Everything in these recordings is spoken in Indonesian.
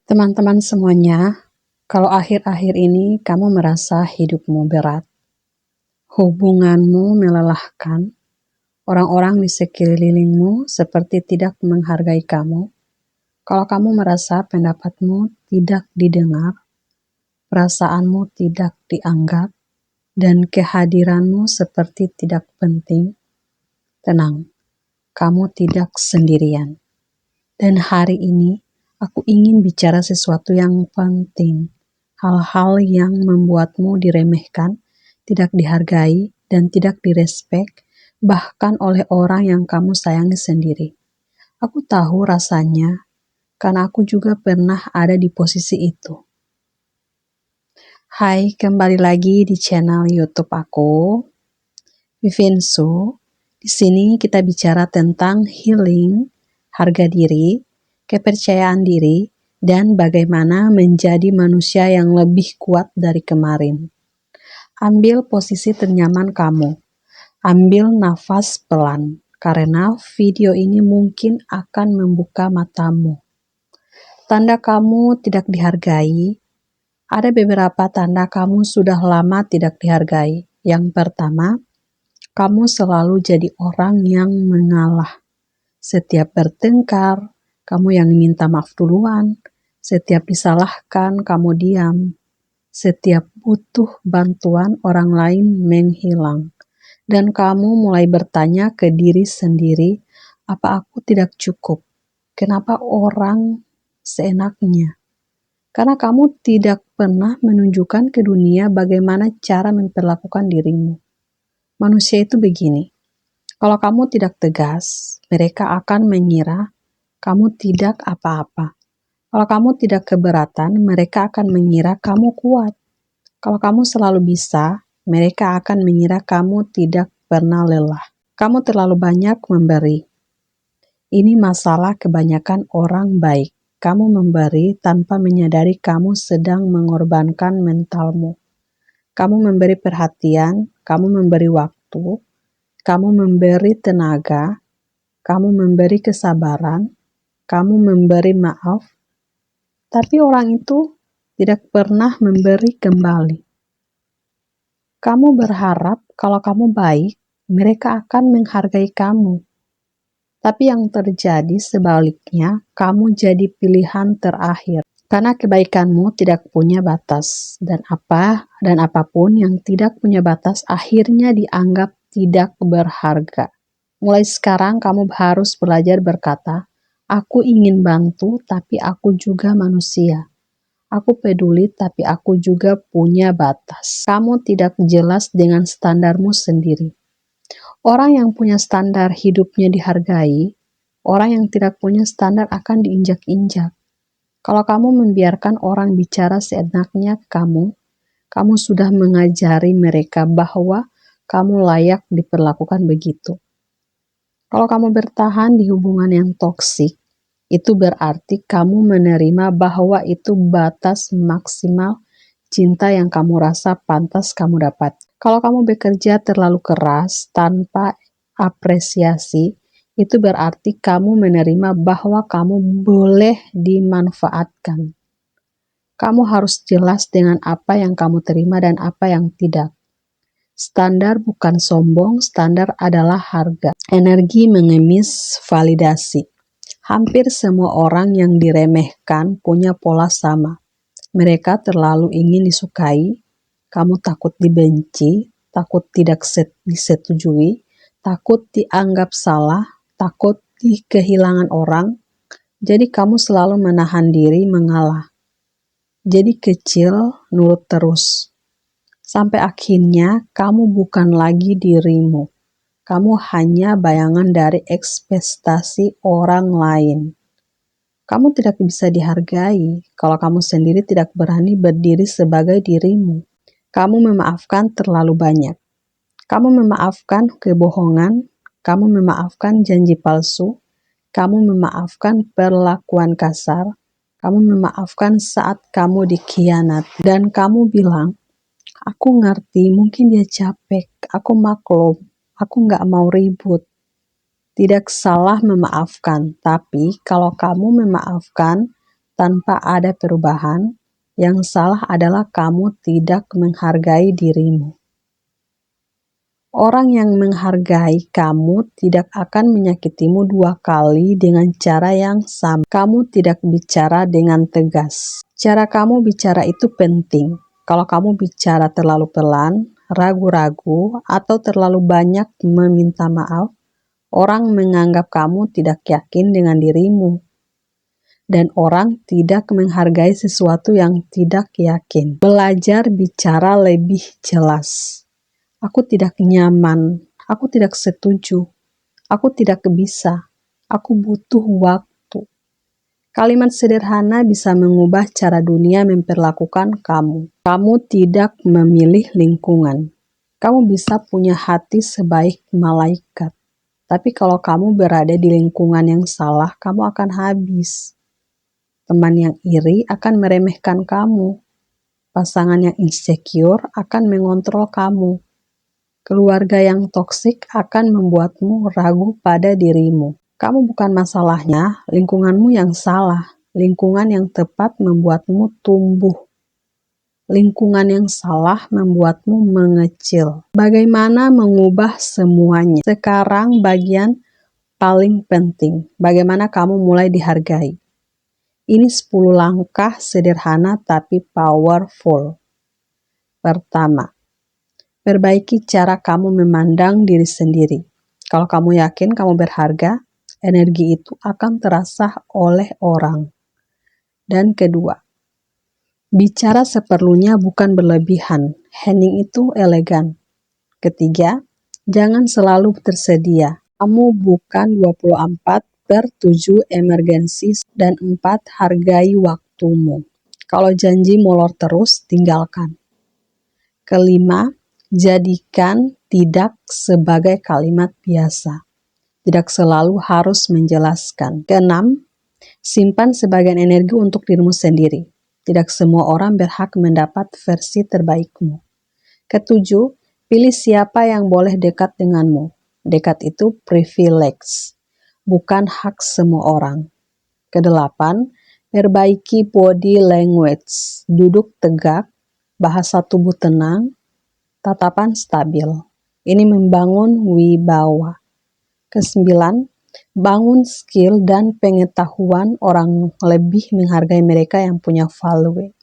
Teman-teman semuanya, kalau akhir-akhir ini kamu merasa hidupmu berat, hubunganmu melelahkan, orang-orang di sekelilingmu seperti tidak menghargai kamu, kalau kamu merasa pendapatmu tidak didengar, perasaanmu tidak dianggap, dan kehadiranmu seperti tidak penting, tenang, kamu tidak sendirian. Dan hari ini, aku ingin bicara sesuatu yang penting. Hal-hal yang membuatmu diremehkan, tidak dihargai, dan tidak direspek, bahkan oleh orang yang kamu sayangi sendiri. Aku tahu rasanya, karena aku juga pernah ada di posisi itu. Hai, kembali lagi di channel YouTube aku, Vivinsu. Di sini kita bicara tentang healing, harga diri, kepercayaan diri, dan bagaimana menjadi manusia yang lebih kuat dari kemarin. Ambil posisi ternyaman kamu. Ambil nafas pelan, karena video ini mungkin akan membuka matamu. Tanda kamu tidak dihargai. Ada beberapa tanda kamu sudah lama tidak dihargai. Yang pertama, kamu selalu jadi orang yang mengalah. Setiap bertengkar, kamu yang minta maaf duluan. Setiap disalahkan, kamu diam. Setiap butuh bantuan, orang lain menghilang. Dan kamu mulai bertanya ke diri sendiri, apa aku tidak cukup? Kenapa orang seenaknya? Karena kamu tidak pernah menunjukkan ke dunia bagaimana cara memperlakukan dirimu. Manusia itu begini. Kalau kamu tidak tegas, mereka akan mengira kamu tidak apa-apa. Kalau kamu tidak keberatan, mereka akan mengira kamu kuat. Kalau kamu selalu bisa, mereka akan mengira kamu tidak pernah lelah. Kamu terlalu banyak memberi. Ini masalah kebanyakan orang baik. Kamu memberi tanpa menyadari kamu sedang mengorbankan mentalmu. Kamu memberi perhatian, kamu memberi waktu, kamu memberi tenaga, kamu memberi kesabaran, kamu memberi maaf, tapi orang itu tidak pernah memberi kembali. Kamu berharap kalau kamu baik, mereka akan menghargai kamu. Tapi yang terjadi sebaliknya, kamu jadi pilihan terakhir. Karena kebaikanmu tidak punya batas. Dan apapun yang tidak punya batas akhirnya dianggap tidak berharga. Mulai sekarang kamu harus belajar berkata, aku ingin bantu tapi aku juga manusia. Aku peduli tapi aku juga punya batas. Kamu tidak jelas dengan standarmu sendiri. Orang yang punya standar hidupnya dihargai, orang yang tidak punya standar akan diinjak-injak. Kalau kamu membiarkan orang bicara seenaknya kamu sudah mengajari mereka bahwa kamu layak diperlakukan begitu. Kalau kamu bertahan di hubungan yang toksik, itu berarti kamu menerima bahwa itu batas maksimal cinta yang kamu rasa pantas kamu dapat. Kalau kamu bekerja terlalu keras tanpa apresiasi, itu berarti kamu menerima bahwa kamu boleh dimanfaatkan. Kamu harus jelas dengan apa yang kamu terima dan apa yang tidak. Standar bukan sombong, standar adalah harga. Energi mengemis validasi. Hampir semua orang yang diremehkan punya pola sama. Mereka terlalu ingin disukai, kamu takut dibenci, takut tidak disetujui, takut dianggap salah, takut kehilangan orang. Jadi kamu selalu menahan diri mengalah. Jadi kecil, nurut terus. Sampai akhirnya kamu bukan lagi dirimu. Kamu hanya bayangan dari ekspektasi orang lain. Kamu tidak bisa dihargai kalau kamu sendiri tidak berani berdiri sebagai dirimu. Kamu memaafkan terlalu banyak. Kamu memaafkan kebohongan, kamu memaafkan janji palsu, kamu memaafkan perlakuan kasar, kamu memaafkan saat kamu dikhianati. Dan kamu bilang, aku ngerti, mungkin dia capek, aku maklum, aku nggak mau ribut. Tidak salah memaafkan, tapi kalau kamu memaafkan, tanpa ada perubahan. Yang salah adalah kamu tidak menghargai dirimu. Orang yang menghargai kamu tidak akan menyakitimu 2 kali dengan cara yang sama. Kamu tidak bicara dengan tegas. Cara kamu bicara itu penting. Kalau kamu bicara terlalu pelan, ragu-ragu, atau terlalu banyak meminta maaf, orang menganggap kamu tidak yakin dengan dirimu. Dan orang tidak menghargai sesuatu yang tidak yakin. Belajar bicara lebih jelas. Aku tidak nyaman, aku tidak setuju, aku tidak bisa, aku butuh waktu. Kalimat sederhana bisa mengubah cara dunia memperlakukan kamu. Kamu tidak memilih lingkungan. Kamu bisa punya hati sebaik malaikat. Tapi kalau kamu berada di lingkungan yang salah, kamu akan habis. Teman yang iri akan meremehkan kamu. Pasangan yang insecure akan mengontrol kamu. Keluarga yang toksik akan membuatmu ragu pada dirimu. Kamu bukan masalahnya, lingkunganmu yang salah. Lingkungan yang tepat membuatmu tumbuh. Lingkungan yang salah membuatmu mengecil. Bagaimana mengubah semuanya? Sekarang bagian paling penting. Bagaimana kamu mulai dihargai? Ini 10 langkah sederhana tapi powerful. Pertama, perbaiki cara kamu memandang diri sendiri. Kalau kamu yakin kamu berharga, energi itu akan terasa oleh orang. Dan kedua, bicara seperlunya bukan berlebihan. Hening itu elegan. Ketiga, jangan selalu tersedia. Kamu bukan 24/7 emergensi. Dan 4, hargai waktumu. Kalau janji molor terus, tinggalkan. Kelima, jadikan tidak sebagai kalimat biasa. Tidak selalu harus menjelaskan. Keenam, simpan sebagian energi untuk dirimu sendiri. Tidak semua orang berhak mendapat versi terbaikmu. Ketujuh, pilih siapa yang boleh dekat denganmu. Dekat itu privilege, bukan hak semua orang. Kedelapan, perbaiki body language. Duduk tegak, bahasa tubuh tenang, tatapan stabil. Ini membangun wibawa. Kesembilan, bangun skill dan pengetahuan. Orang lebih menghargai mereka yang punya value.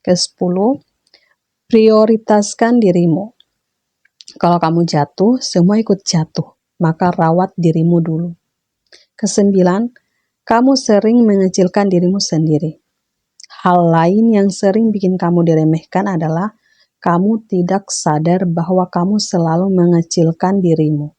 Kesepuluh, prioritaskan dirimu. Kalau kamu jatuh, semua ikut jatuh. Maka rawat dirimu dulu. Kesembilan, kamu sering mengecilkan dirimu sendiri. Hal lain yang sering bikin kamu diremehkan adalah kamu tidak sadar bahwa kamu selalu mengecilkan dirimu.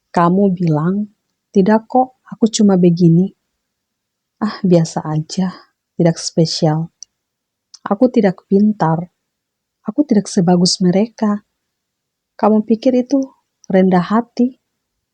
Kamu bilang, tidak kok, aku cuma begini. Ah, biasa aja, tidak spesial. Aku tidak pintar. Aku tidak sebagus mereka. Kamu pikir itu rendah hati.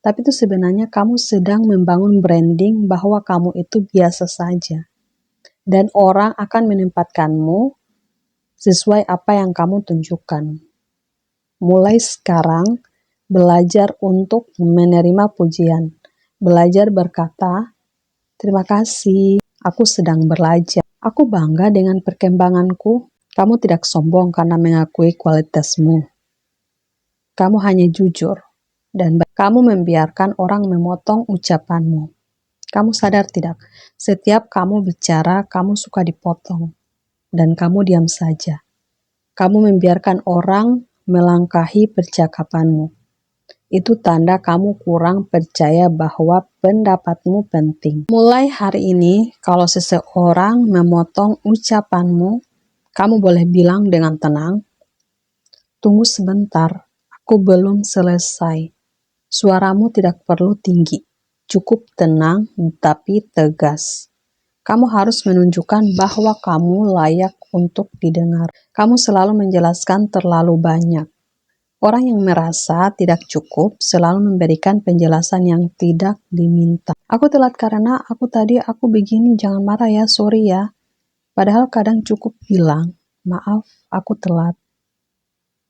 Tapi itu sebenarnya kamu sedang membangun branding bahwa kamu itu biasa saja. Dan orang akan menempatkanmu sesuai apa yang kamu tunjukkan. Mulai sekarang, belajar untuk menerima pujian. Belajar berkata, terima kasih, aku sedang belajar. Aku bangga dengan perkembanganku. Kamu tidak sombong karena mengakui kualitasmu. Kamu hanya jujur. Dan kamu membiarkan orang memotong ucapanmu. Kamu sadar tidak? Setiap kamu bicara, kamu suka dipotong. Dan kamu diam saja. Kamu membiarkan orang melangkahi percakapanmu. Itu tanda kamu kurang percaya bahwa pendapatmu penting. Mulai hari ini, kalau seseorang memotong ucapanmu, kamu boleh bilang dengan tenang, tunggu sebentar, aku belum selesai. Suaramu tidak perlu tinggi, cukup tenang tapi tegas. Kamu harus menunjukkan bahwa kamu layak untuk didengar. Kamu selalu menjelaskan terlalu banyak. Orang yang merasa tidak cukup selalu memberikan penjelasan yang tidak diminta. Aku telat karena aku begini, jangan marah ya, sorry ya. Padahal kadang cukup bilang, maaf, aku telat.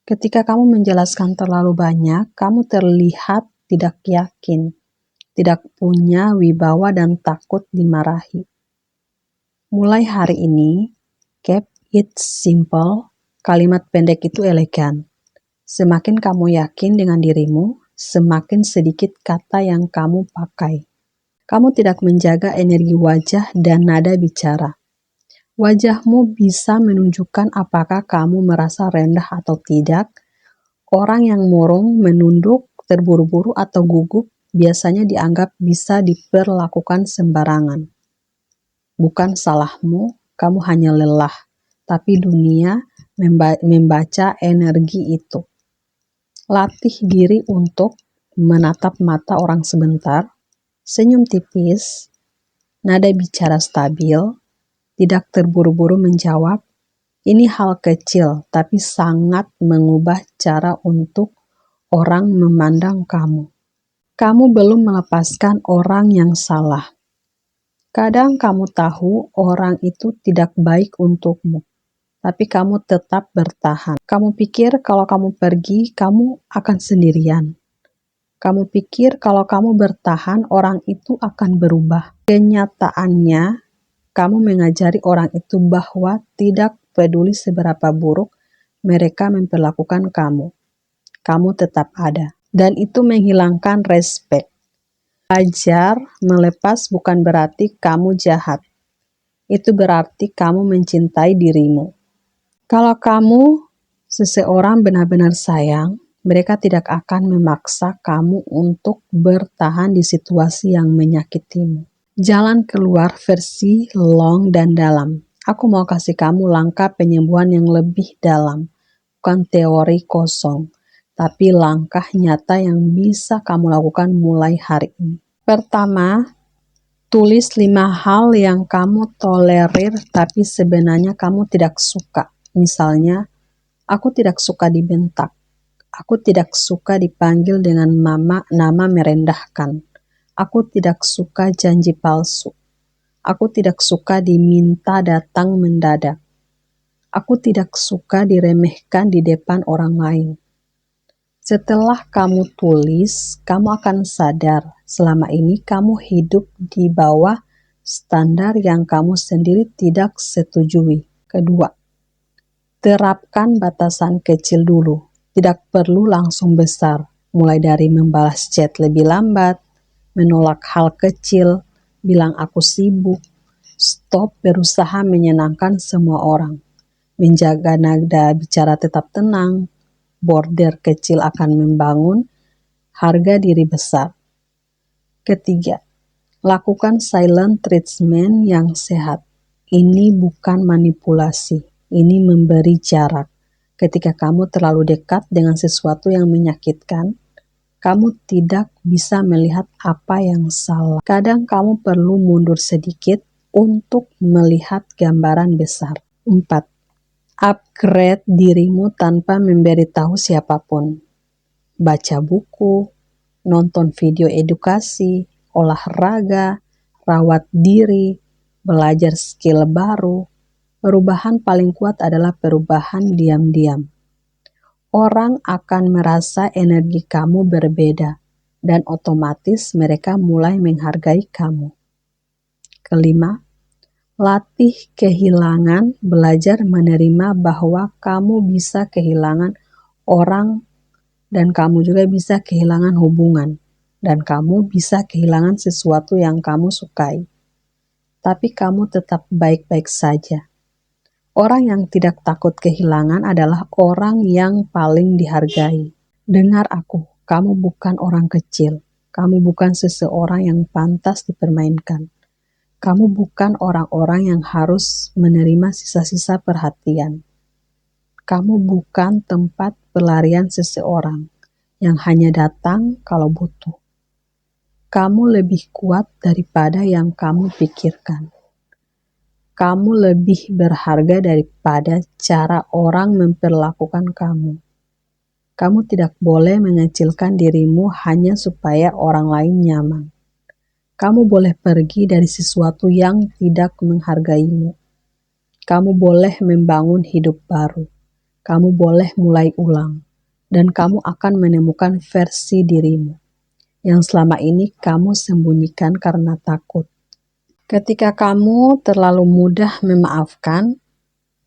Ketika kamu menjelaskan terlalu banyak, kamu terlihat tidak yakin, tidak punya wibawa dan takut dimarahi. Mulai hari ini, keep it simple. Kalimat pendek itu elegan. Semakin kamu yakin dengan dirimu, semakin sedikit kata yang kamu pakai. Kamu tidak menjaga energi wajah dan nada bicara. Wajahmu bisa menunjukkan apakah kamu merasa rendah atau tidak. Orang yang murung, menunduk, terburu-buru, atau gugup biasanya dianggap bisa diperlakukan sembarangan. Bukan salahmu, kamu hanya lelah, tapi dunia membaca energi itu. Latih diri untuk menatap mata orang sebentar, senyum tipis, nada bicara stabil, tidak terburu-buru menjawab. Ini hal kecil, tapi sangat mengubah cara untuk orang memandang kamu. Kamu belum melepaskan orang yang salah. Kadang kamu tahu orang itu tidak baik untukmu, tapi kamu tetap bertahan. Kamu pikir kalau kamu pergi, kamu akan sendirian. Kamu pikir kalau kamu bertahan, orang itu akan berubah. Kenyataannya, kamu mengajari orang itu bahwa tidak peduli seberapa buruk mereka memperlakukan kamu. Kamu tetap ada. Dan itu menghilangkan respek. Belajar melepas bukan berarti kamu jahat. Itu berarti kamu mencintai dirimu. Kalau kamu seseorang benar-benar sayang, mereka tidak akan memaksa kamu untuk bertahan di situasi yang menyakitimu. Jalan keluar versi long dan dalam. Aku mau kasih kamu langkah penyembuhan yang lebih dalam. Bukan teori kosong, tapi langkah nyata yang bisa kamu lakukan mulai hari ini. Pertama, tulis 5 hal yang kamu tolerir tapi sebenarnya kamu tidak suka. Misalnya, aku tidak suka dibentak. Aku tidak suka dipanggil dengan nama merendahkan. Aku tidak suka janji palsu. Aku tidak suka diminta datang mendadak. Aku tidak suka diremehkan di depan orang lain. Setelah kamu tulis, kamu akan sadar selama ini kamu hidup di bawah standar yang kamu sendiri tidak setujui. Kedua, terapkan batasan kecil dulu. Tidak perlu langsung besar, mulai dari membalas chat lebih lambat, menolak hal kecil, bilang aku sibuk, stop berusaha menyenangkan semua orang, menjaga nada bicara tetap tenang, border kecil akan membangun harga diri besar. Ketiga, lakukan silent treatment yang sehat. Ini bukan manipulasi, ini memberi jarak. Ketika kamu terlalu dekat dengan sesuatu yang menyakitkan, kamu tidak bisa melihat apa yang salah. Kadang kamu perlu mundur sedikit untuk melihat gambaran besar. 4. Upgrade dirimu tanpa memberitahu siapapun. Baca buku, nonton video edukasi, olahraga, rawat diri, belajar skill baru. Perubahan paling kuat adalah perubahan diam-diam. Orang akan merasa energi kamu berbeda, dan otomatis mereka mulai menghargai kamu. Kelima, latih kehilangan, belajar menerima bahwa kamu bisa kehilangan orang dan kamu juga bisa kehilangan hubungan dan kamu bisa kehilangan sesuatu yang kamu sukai. Tapi kamu tetap baik-baik saja. Orang yang tidak takut kehilangan adalah orang yang paling dihargai. Dengar aku, kamu bukan orang kecil. Kamu bukan seseorang yang pantas dipermainkan. Kamu bukan orang-orang yang harus menerima sisa-sisa perhatian. Kamu bukan tempat pelarian seseorang yang hanya datang kalau butuh. Kamu lebih kuat daripada yang kamu pikirkan. Kamu lebih berharga daripada cara orang memperlakukan kamu. Kamu tidak boleh mengecilkan dirimu hanya supaya orang lain nyaman. Kamu boleh pergi dari sesuatu yang tidak menghargaimu. Kamu boleh membangun hidup baru. Kamu boleh mulai ulang. Dan kamu akan menemukan versi dirimu yang selama ini kamu sembunyikan karena takut. Ketika kamu terlalu mudah memaafkan,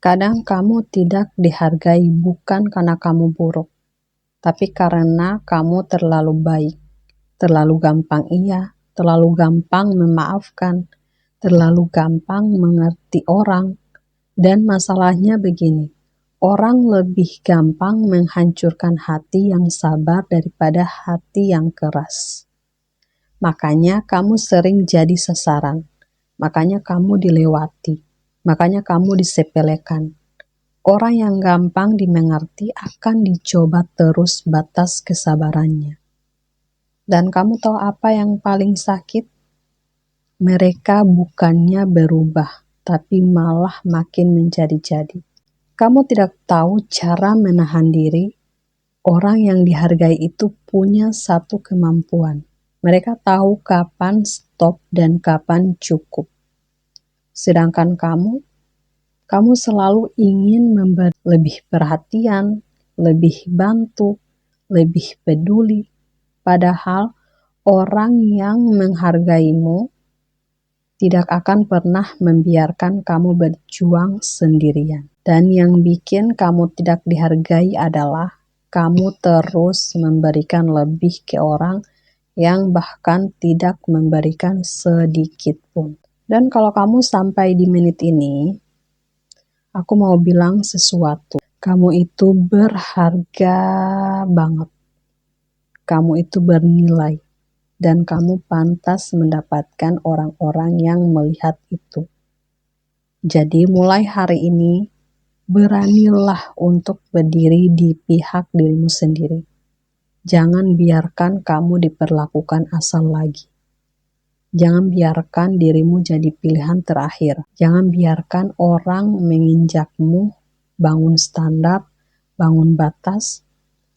kadang kamu tidak dihargai bukan karena kamu buruk, tapi karena kamu terlalu baik, terlalu gampang terlalu gampang memaafkan, terlalu gampang mengerti orang. Dan masalahnya begini, orang lebih gampang menghancurkan hati yang sabar daripada hati yang keras. Makanya kamu sering jadi sasaran, makanya kamu dilewati, makanya kamu disepelekan. Orang yang gampang dimengerti akan dicoba terus batas kesabarannya. Dan kamu tahu apa yang paling sakit? Mereka bukannya berubah, tapi malah makin menjadi-jadi. Kamu tidak tahu cara menahan diri. Orang yang dihargai itu punya satu kemampuan. Mereka tahu kapan stop dan kapan cukup. Sedangkan kamu selalu ingin memberi lebih perhatian, lebih bantu, lebih peduli. Padahal orang yang menghargaimu tidak akan pernah membiarkan kamu berjuang sendirian. Dan yang bikin kamu tidak dihargai adalah kamu terus memberikan lebih ke orang yang bahkan tidak memberikan sedikit pun. Dan kalau kamu sampai di menit ini, aku mau bilang sesuatu. Kamu itu berharga banget. Kamu itu bernilai. Dan kamu pantas mendapatkan orang-orang yang melihat itu. Jadi mulai hari ini, beranilah untuk berdiri di pihak dirimu sendiri. Jangan biarkan kamu diperlakukan asal lagi. Jangan biarkan dirimu jadi pilihan terakhir. Jangan biarkan orang menginjakmu, bangun standar, bangun batas,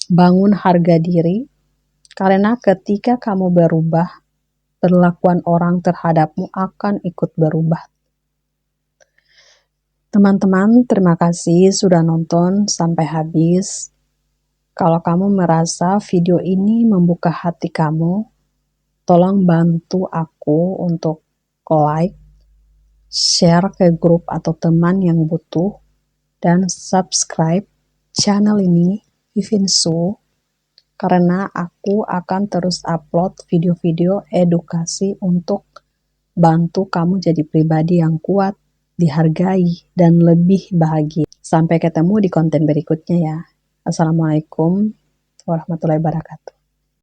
bangun harga diri. Karena ketika kamu berubah, perlakuan orang terhadapmu akan ikut berubah. Teman-teman, terima kasih sudah nonton sampai habis. Kalau kamu merasa video ini membuka hati kamu, tolong bantu aku untuk like, share ke grup atau teman yang butuh, dan subscribe channel ini, Vivinsu, karena aku akan terus upload video-video edukasi untuk bantu kamu jadi pribadi yang kuat, dihargai, dan lebih bahagia. Sampai ketemu di konten berikutnya ya. Assalamualaikum warahmatullahi wabarakatuh.